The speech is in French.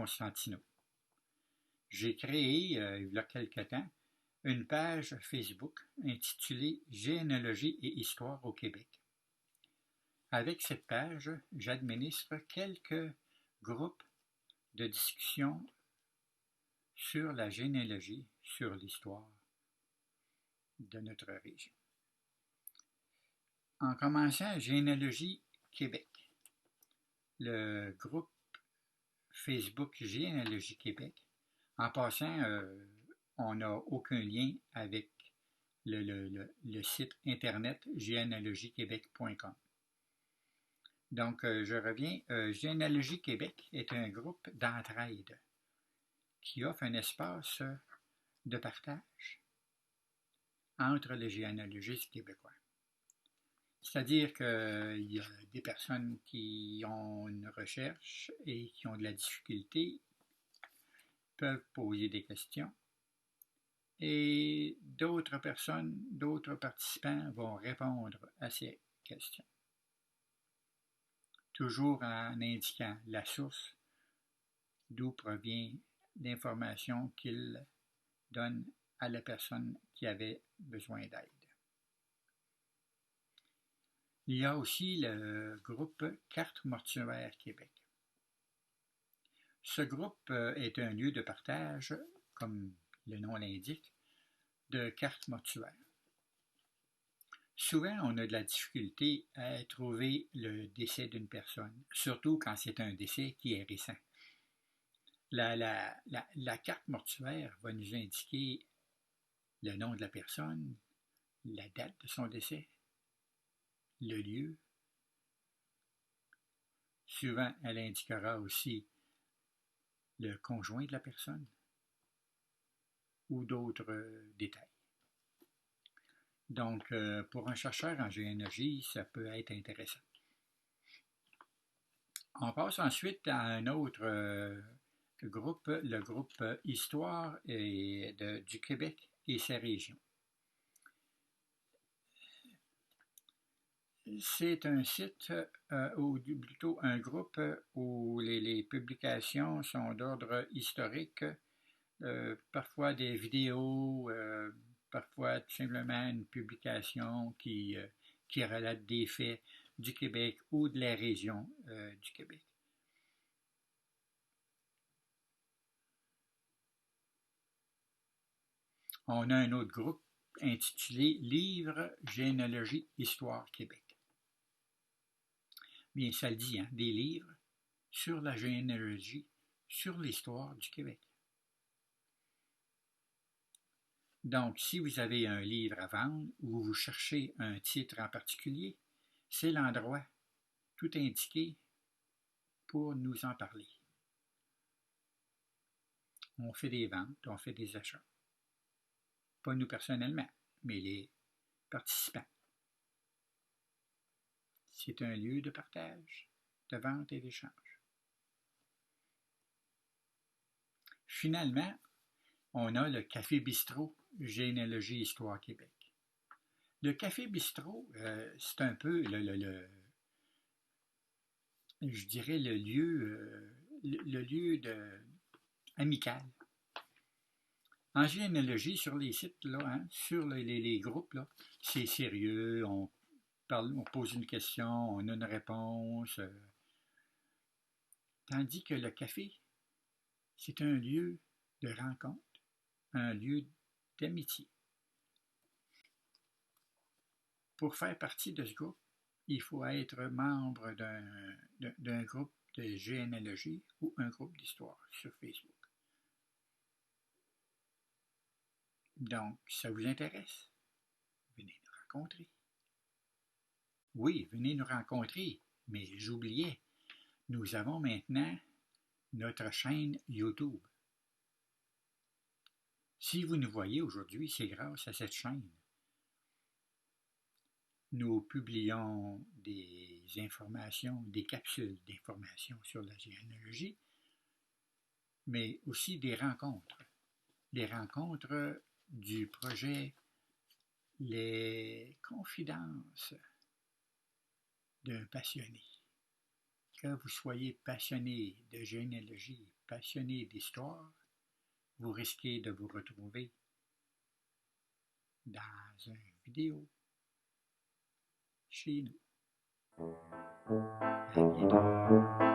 Constantino. J'ai créé, il y a quelque temps, une page Facebook intitulée Généalogie et Histoire au Québec. Avec cette page, j'administre quelques groupes de discussion sur la généalogie, sur l'histoire de notre région. En commençant, Généalogie Québec. Le groupe Facebook Généalogie Québec. En passant, on n'a aucun lien avec le site internet généalogiequebec.com. Donc, je reviens. Généalogie Québec est un groupe d'entraide qui offre un espace de partage entre les généalogistes québécois. C'est-à-dire qu'il y a des personnes qui ont une recherche et qui ont de la difficulté, peuvent poser des questions, et d'autres personnes, d'autres participants vont répondre à ces questions. Toujours en indiquant la source d'où provient l'information qu'ils donnent à la personne qui avait besoin d'aide. Il y a aussi le groupe Carte Mortuaire Québec. Ce groupe est un lieu de partage, comme le nom l'indique, de cartes mortuaires. Souvent, on a de la difficulté à trouver le décès d'une personne, surtout quand c'est un décès qui est récent. La carte mortuaire va nous indiquer le nom de la personne, la date de son décès, le lieu. Souvent, elle indiquera aussi le conjoint de la personne ou d'autres détails. Donc, pour un chercheur en généalogie, ça peut être intéressant. On passe ensuite à un autre groupe, le groupe Histoire du Québec et ses régions. C'est un site, ou plutôt un groupe où les publications sont d'ordre historique, parfois des vidéos, parfois tout simplement une publication qui relate des faits du Québec ou de la région du Québec. On a un autre groupe intitulé Livres, Généalogie, Histoire Québec. Bien, ça le dit, hein, des livres sur la généalogie, sur l'histoire du Québec. Donc, si vous avez un livre à vendre ou vous cherchez un titre en particulier, c'est l'endroit tout indiqué pour nous en parler. On fait des ventes, on fait des achats. Pas nous personnellement, mais les participants. C'est un lieu de partage, de vente et d'échange. Finalement, on a le Café Bistrot, Généalogie Histoire Québec. Le Café Bistrot, c'est un peu je dirais le lieu amical. En généalogie, sur les sites, là, hein, sur les groupes, là, c'est sérieux, on pose une question, on a une réponse. Tandis que le café, c'est un lieu de rencontre, un lieu d'amitié. Pour faire partie de ce groupe, il faut être membre d'un groupe de généalogie ou un groupe d'histoire sur Facebook. Donc, ça vous intéresse? Venez nous rencontrer. Oui, venez nous rencontrer, mais j'oubliais, nous avons maintenant notre chaîne YouTube. Si vous nous voyez aujourd'hui, c'est grâce à cette chaîne. Nous publions des informations, des capsules d'informations sur la généalogie, mais aussi des rencontres. Les rencontres du projet Les Confidences d'un passionné. que vous soyez passionné de généalogie, passionné d'histoire, vous risquez de vous retrouver dans une vidéo chez nous. À bientôt.